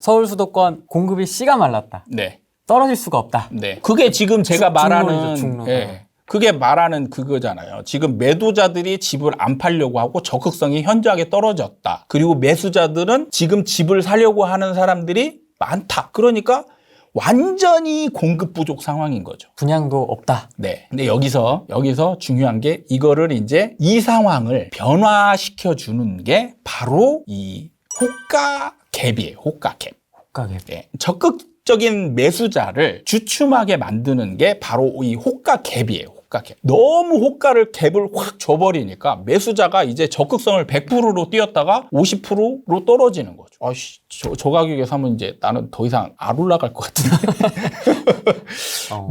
서울 수도권 공급이 씨가 말랐다. 네. 떨어질 수가 없다. 네. 그게 지금 제가 말하는 중론. 예. 그게 말하는 그거잖아요. 지금 매도자들이 집을 안 팔려고 하고 적극성이 현저하게 떨어졌다. 그리고 매수자들은 지금 집을 사려고 하는 사람들이 많다. 그러니까 완전히 공급 부족 상황인 거죠. 분양도 없다. 네. 근데 여기서 중요한 게 이거를 이제 이 상황을 변화시켜 주는 게 바로 이 호가 갭이에요. 호가 갭. 호가갭. 네. 적극적인 매수자를 주춤하게 만드는 게 바로 이 호가 갭이에요. 호가 갭. 너무 호가를 갭을 확 줘버리니까 매수자가 이제 적극성을 100%로 뛰었다가 50%로 떨어지는 거죠. 아씨, 저 가격에 사면 이제 나는 더 이상 안 올라갈 것 같은데.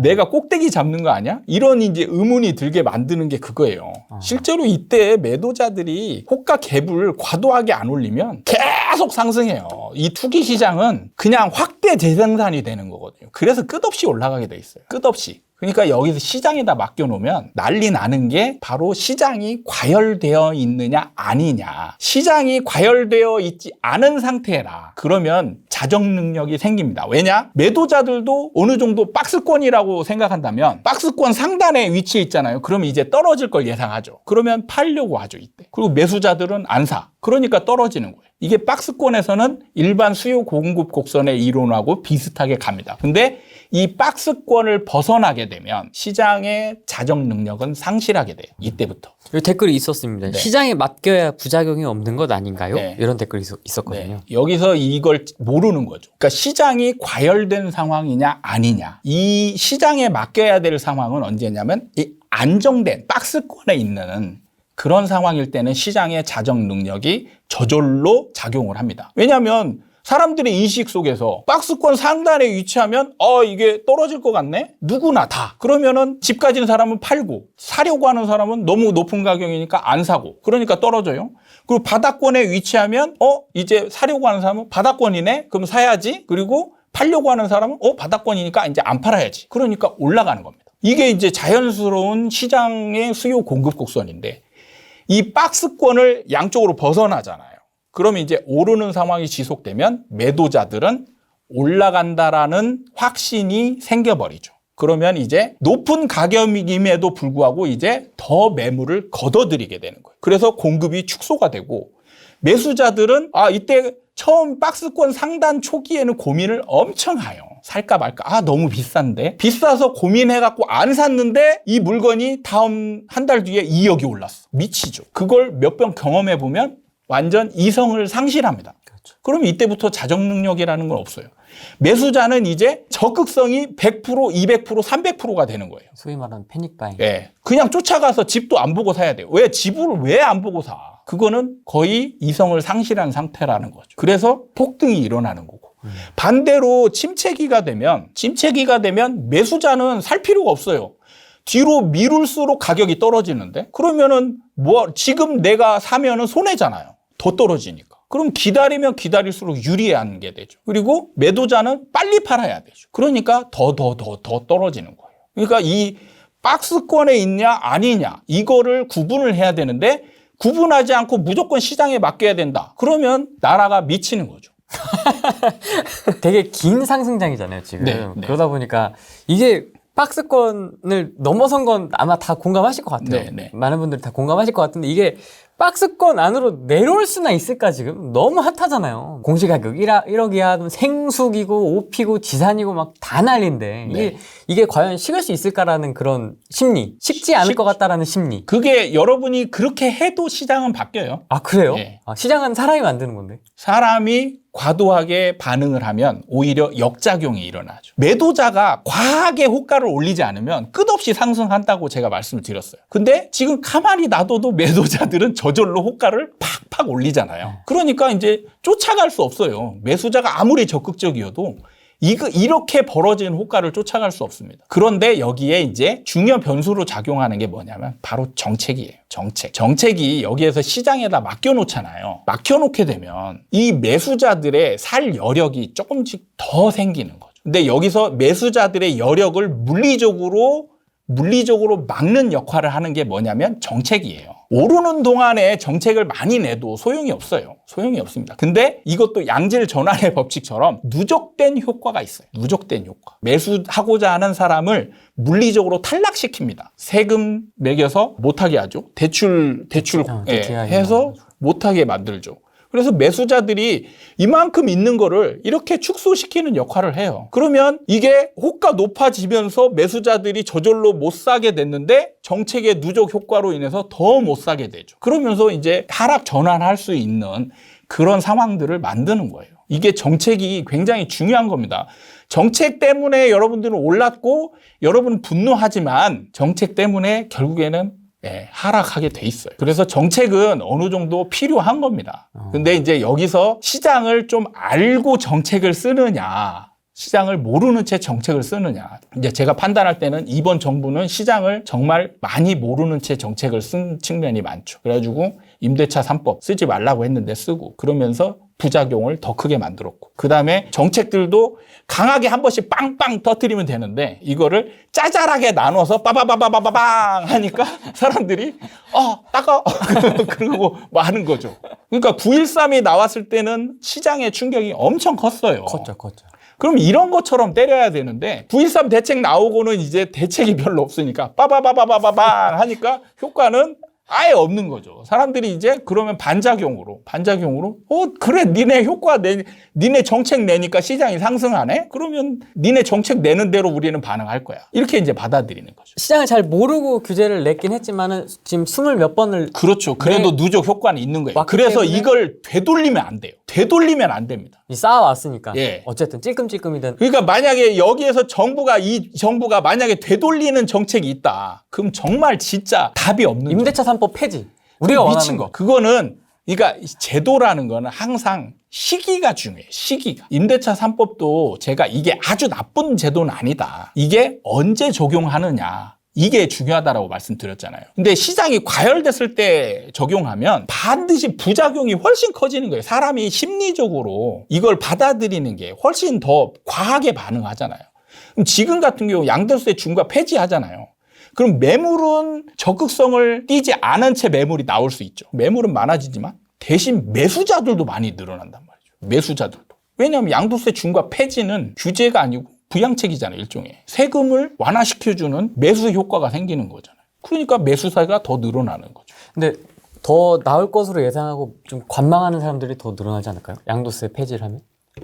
내가 꼭대기 잡는 거 아니야? 이런 이제 의문이 들게 만드는 게 그거예요. 실제로 이때 매도자들이 호가 갭을 과도하게 안 올리면 계속 상승해요. 이 투기 시장은 그냥 확대 재생산이 되는 거거든요. 그래서 끝없이 올라가게 돼 있어요. 끝없이. 그러니까 여기서 시장에다 맡겨놓으면 난리 나는 게 바로 시장이 과열되어 있느냐 아니냐. 시장이 과열되어 있지 않은 상태라. 그러면 자정 능력이 생깁니다. 왜냐? 매도자들도 어느 정도 박스권이라고 생각한다면 박스권 상단에 위치해 있잖아요. 그러면 이제 떨어질 걸 예상하죠. 그러면 팔려고 하죠, 이때. 그리고 매수자들은 안 사. 그러니까 떨어지는 거예요. 이게 박스권에서는 일반 수요 공급 곡선의 이론하고 비슷하게 갑니다. 근데 이 박스권을 벗어나게 되면 시장의 자정 능력은 상실하게 돼요. 이때부터. 여기 댓글이 있었습니다. 네. 시장에 맡겨야 부작용이 없는 것 아닌가요? 네. 이런 댓글이 있었거든요. 네. 여기서 이걸 모르는 거죠. 그러니까 시장이 과열된 상황이냐 아니냐. 이 시장에 맡겨야 될 상황은 언제냐면 이 안정된 박스권에 있는 그런 상황일 때는 시장의 자정 능력이 저절로 작용을 합니다. 왜냐하면 사람들의 인식 속에서 박스권 상단에 위치하면 이게 떨어질 것 같네? 누구나 다. 그러면은 집 가진 사람은 팔고 사려고 하는 사람은 너무 높은 가격이니까 안 사고 그러니까 떨어져요. 그리고 바닥권에 위치하면 이제 사려고 하는 사람은 바닥권이네? 그럼 사야지. 그리고 팔려고 하는 사람은 바닥권이니까 이제 안 팔아야지. 그러니까 올라가는 겁니다. 이게 이제 자연스러운 시장의 수요 공급 곡선인데 이 박스권을 양쪽으로 벗어나잖아요. 그러면 이제 오르는 상황이 지속되면 매도자들은 올라간다라는 확신이 생겨버리죠. 그러면 이제 높은 가격임에도 불구하고 이제 더 매물을 걷어들이게 되는 거예요. 그래서 공급이 축소가 되고 매수자들은 이때 처음 박스권 상단 초기에는 고민을 엄청 해요. 살까 말까? 너무 비싼데? 비싸서 고민해갖고 안 샀는데 이 물건이 다음 한 달 뒤에 2억이 올랐어. 미치죠. 그걸 몇 번 경험해보면 완전 이성을 상실합니다. 그렇죠. 그러면 이때부터 자정 능력이라는 건 없어요. 매수자는 이제 적극성이 100%, 200%, 300%가 되는 거예요. 소위 말하는 패닉바잉. 예. 그냥 쫓아가서 집도 안 보고 사야 돼요. 왜? 집을 왜 안 보고 사? 그거는 거의 이성을 상실한 상태라는 거죠. 그래서 폭등이 일어나는 거고. 반대로 침체기가 되면 매수자는 살 필요가 없어요. 뒤로 미룰수록 가격이 떨어지는데 그러면은 지금 내가 사면은 손해잖아요. 더 떨어지니까. 그럼 기다리면 기다릴수록 유리한 게 되죠. 그리고 매도자는 빨리 팔아야 되죠. 그러니까 더 떨어지는 거예요. 그러니까 이 박스권에 있냐 아니냐 이거를 구분을 해야 되는데 구분하지 않고 무조건 시장에 맡겨야 된다. 그러면 나라가 미치는 거죠. 되게 긴 상승장이잖아요, 지금. 네. 그러다 보니까 이게 박스권을 넘어선 건 아마 다 공감하실 것 같아요. 네. 많은 분들이 다 공감하실 것 같은데 이게 박스권 안으로 내려올 수나 있을까 지금? 너무 핫하잖아요. 공시가격 1억이야, 생숙이고 오피고 지산이고 막 다 난리인데 네. 이게 과연 식을 수 있을까라는 그런 심리, 식지 않을 것 같다라는 심리. 그게 여러분이 그렇게 해도 시장은 바뀌어요. 아 그래요? 네. 시장은 사람이 만드는 건데. 사람이 과도하게 반응을 하면 오히려 역작용이 일어나죠. 매도자가 과하게 호가를 올리지 않으면 끝없이 상승한다고 제가 말씀을 드렸어요. 근데 지금 가만히 놔둬도 매도자들은 저절로 호가를 팍팍 올리잖아요. 그러니까 이제 쫓아갈 수 없어요. 매수자가 아무리 적극적이어도 이렇게 벌어지는 호가를 쫓아갈 수 없습니다. 그런데 여기에 이제 중요 변수로 작용하는 게 뭐냐면 바로 정책이에요. 정책이 여기에서 시장에다 맡겨놓잖아요. 맡겨놓게 되면 이 매수자들의 살 여력이 조금씩 더 생기는 거죠. 근데 여기서 매수자들의 여력을 물리적으로 물리적으로 막는 역할을 하는 게 뭐냐면 정책이에요. 오르는 동안에 정책을 많이 내도 소용이 없어요. 소용이 없습니다. 근데 이것도 양질 전환의 법칙처럼 누적된 효과가 있어요. 누적된 효과. 매수하고자 하는 사람을 물리적으로 탈락시킵니다. 세금 매겨서 못하게 하죠. 대출 해서 못하게 만들죠. 그래서 매수자들이 이만큼 있는 거를 이렇게 축소시키는 역할을 해요. 그러면 이게 호가 높아지면서 매수자들이 저절로 못 사게 됐는데 정책의 누적 효과로 인해서 더 못 사게 되죠. 그러면서 이제 하락 전환할 수 있는 그런 상황들을 만드는 거예요. 이게 정책이 굉장히 중요한 겁니다. 정책 때문에 여러분들은 올랐고 여러분은 분노하지만 정책 때문에 결국에는 하락하게 돼 있어요. 그래서 정책은 어느 정도 필요한 겁니다. 근데 이제 여기서 시장을 좀 알고 정책을 쓰느냐, 시장을 모르는 채 정책을 쓰느냐. 이제 제가 판단할 때는 이번 정부는 시장을 정말 많이 모르는 채 정책을 쓴 측면이 많죠. 그래가지고 임대차 3법 쓰지 말라고 했는데 쓰고, 그러면서 부작용을 더 크게 만들었고, 그 다음에 정책들도 강하게 한 번씩 빵빵 터뜨리면 되는데 이거를 짜잘하게 나눠서 빠바바바바바방 하니까 사람들이 따가워 그러고 뭐 하는 거죠. 그러니까 9.13이 나왔을 때는 시장의 충격이 엄청 컸어요. 컸죠. 그럼 이런 것처럼 때려야 되는데 9.13 대책 나오고는 이제 대책이 별로 없으니까 빠바바바바바방 하니까 효과는 아예 없는 거죠. 사람들이 이제 그러면 반작용으로 그래 니네 효과 니네 정책 내니까 시장이 상승하네? 그러면 니네 정책 내는 대로 우리는 반응할 거야. 이렇게 이제 받아들이는 거죠. 시장을 잘 모르고 규제를 냈긴 했지만은 지금 20몇 번을 그렇죠. 그래도 누적 효과는 있는 거예요. 그래서 이걸 되돌리면 안 돼요. 되돌리면 안 됩니다. 쌓아왔으니까. 예. 어쨌든 찔끔찔끔이든. 그러니까 만약에 여기에서 이 정부가 만약에 되돌리는 정책이 있다. 그럼 정말 진짜 답이 없는 임대차 3법 폐지. 우리가 원하는 거. 그거는 그러니까 제도라는 거는 항상 시기가 중요해요. 시기가. 임대차 3법도 제가 이게 아주 나쁜 제도는 아니다. 이게 언제 적용하느냐. 이게 중요하다라고 말씀드렸잖아요. 근데 시장이 과열됐을 때 적용하면 반드시 부작용이 훨씬 커지는 거예요. 사람이 심리적으로 이걸 받아들이는 게 훨씬 더 과하게 반응하잖아요. 그럼 지금 같은 경우 양도세 중과 폐지하잖아요. 그럼 매물은 적극성을 띠지 않은 채 매물이 나올 수 있죠. 매물은 많아지지만 대신 매수자들도 많이 늘어난단 말이죠. 매수자들도. 왜냐하면 양도세 중과 폐지는 규제가 아니고 부양책이잖아요. 일종의. 세금을 완화시켜주는 매수 효과가 생기는 거잖아요. 그러니까 매수세가 더 늘어나는 거죠. 근데 더 나을 것으로 예상하고 좀 관망하는 사람들이 더 늘어나지 않을까요? 양도세 폐지를 하면?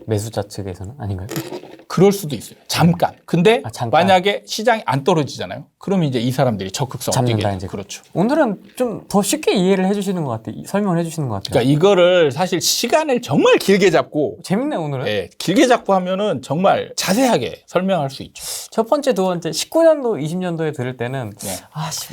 매수자 측에서는 아닌가요? 그럴 수도 있어요. 잠깐. 근데 잠깐. 만약에 시장이 안 떨어지잖아요. 그러면 이제 이 사람들이 적극성 잡는다, 어떻게 이제. 그렇죠. 오늘은 좀 더 쉽게 이해를 해주시는 것 같아요. 설명을 해주시는 것 같아요. 그러니까 이거를 사실 시간을 정말 길게 잡고 재밌네 오늘은. 네, 길게 잡고 하면은 정말 자세하게 설명할 수 있죠. 첫 번째, 두 번째 19년도, 20년도에 들을 때는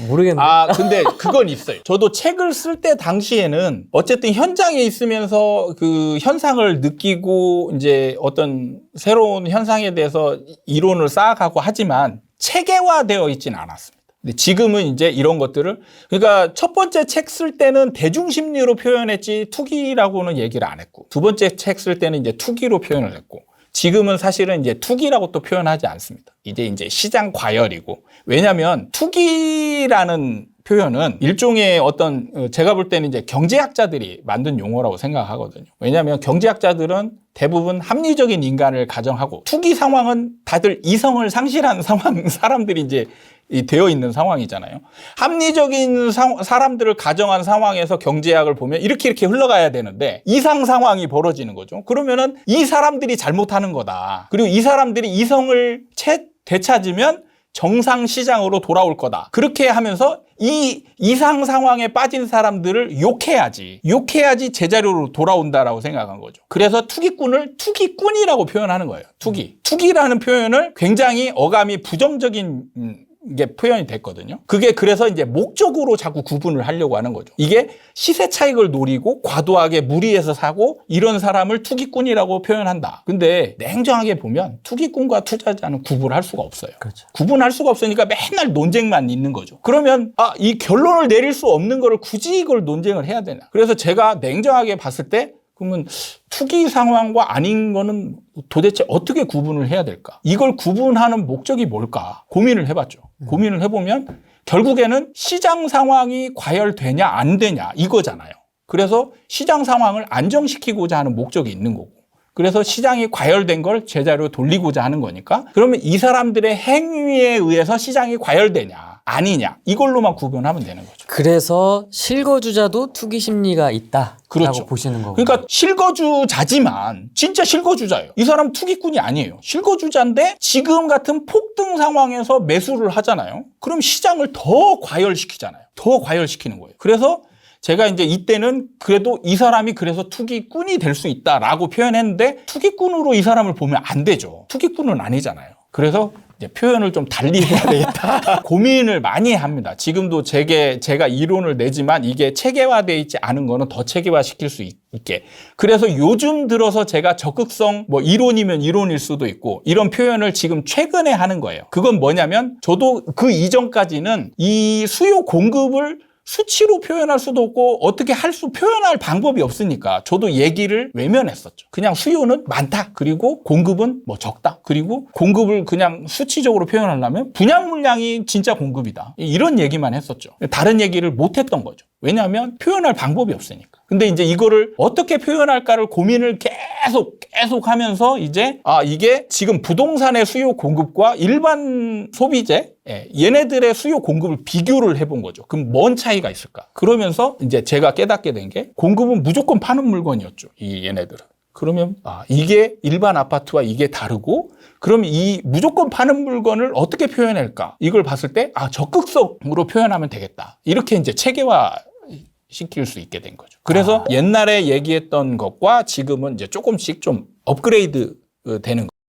모르겠네. 근데 그건 있어요. 저도 책을 쓸 때 당시에는 어쨌든 현장에 있으면서 그 현상을 느끼고 이제 어떤 새로운 현상에 대해서 이론을 쌓아가고 하지만 체계화되어 있지는 않았습니다. 근데 지금은 이제 이런 것들을, 그러니까 첫 번째 책 쓸 때는 대중심리로 표현했지 투기라고는 얘기를 안 했고, 두 번째 책 쓸 때는 이제 투기로 표현을 했고, 지금은 사실은 이제 투기라고 또 표현하지 않습니다. 이제 시장 과열이고, 왜냐하면 투기라는 표현은 일종의 어떤, 제가 볼 때는 이제 경제학자들이 만든 용어라고 생각하거든요. 왜냐하면 경제학자들은 대부분 합리적인 인간을 가정하고, 투기 상황은 다들 이성을 상실한 사람들이 이제 되어 있는 상황이잖아요. 합리적인 사람들을 가정한 상황에서 경제학을 보면 이렇게 흘러가야 되는데 이상 상황이 벌어지는 거죠. 그러면은 이 사람들이 잘못하는 거다. 그리고 이 사람들이 이성을 되찾으면 정상 시장으로 돌아올 거다. 그렇게 하면서 이 이상 상황에 빠진 사람들을 욕해야지 제자리로 돌아온다라고 생각한 거죠. 그래서 투기꾼을 투기꾼이라고 표현하는 거예요. 투기라는 표현을 굉장히 어감이 부정적인 게 표현이 됐거든요. 그게 그래서 이제 목적으로 자꾸 구분을 하려고 하는 거죠. 이게 시세 차익을 노리고 과도하게 무리해서 사고 이런 사람을 투기꾼이라고 표현한다. 근데 냉정하게 보면 투기꾼과 투자자는 구분할 수가 없어요. 그렇죠. 구분할 수가 없으니까 맨날 논쟁만 있는 거죠. 그러면 이 결론을 내릴 수 없는 거를 굳이 이걸 논쟁을 해야 되나? 그래서 제가 냉정하게 봤을 때 그러면 투기 상황과 아닌 거는 도대체 어떻게 구분을 해야 될까? 이걸 구분하는 목적이 뭘까? 고민을 해봤죠. 고민을 해보면 결국에는 시장 상황이 과열되냐 안 되냐 이거잖아요. 그래서 시장 상황을 안정시키고자 하는 목적이 있는 거고. 그래서 시장이 과열된 걸 제자리로 돌리고자 하는 거니까 그러면 이 사람들의 행위에 의해서 시장이 과열되냐 아니냐 이걸로만 구분하면 되는 거죠. 그래서 실거주자도 투기 심리가 있다라고 그렇죠. 보시는 거고. 그러니까 실거주자지만 진짜 실거주자예요. 이 사람은 투기꾼이 아니에요. 실거주자인데 지금 같은 폭등 상황에서 매수를 하잖아요. 그럼 시장을 더 과열시키잖아요. 더 과열시키는 거예요. 그래서 제가 이제 이때는 그래도 이 사람이 그래서 투기꾼이 될 수 있다라고 표현했는데 투기꾼으로 이 사람을 보면 안 되죠. 투기꾼은 아니잖아요. 그래서 이제 표현을 좀 달리 해야 되겠다. 고민을 많이 합니다. 지금도 제가 이론을 내지만 이게 체계화되어 있지 않은 거는 더 체계화시킬 수 있게. 그래서 요즘 들어서 제가 적극성 뭐 이론이면 이론일 수도 있고 이런 표현을 지금 최근에 하는 거예요. 그건 뭐냐면 저도 그 이전까지는 이 수요 공급을 수치로 표현할 수도 없고 어떻게 표현할 방법이 없으니까 저도 얘기를 외면했었죠. 그냥 수요는 많다. 그리고 공급은 뭐 적다. 그리고 공급을 그냥 수치적으로 표현하려면 분양 물량이 진짜 공급이다. 이런 얘기만 했었죠. 다른 얘기를 못 했던 거죠. 왜냐하면 표현할 방법이 없으니까. 근데 이제 이거를 어떻게 표현할까를 고민을 계속 하면서 이제 이게 지금 부동산의 수요 공급과 일반 소비재 얘네들의 수요 공급을 비교를 해본 거죠. 그럼 뭔 차이가 있을까? 그러면서 이제 제가 깨닫게 된 게 공급은 무조건 파는 물건이었죠. 이 얘네들은. 그러면 이게 일반 아파트와 이게 다르고 그럼 이 무조건 파는 물건을 어떻게 표현할까? 이걸 봤을 때 적극성으로 표현하면 되겠다. 이렇게 이제 체계화 시킬 수 있게 된 거죠. 그래서 옛날에 얘기했던 것과 지금은 이제 조금씩 좀 업그레이드 되는 거죠.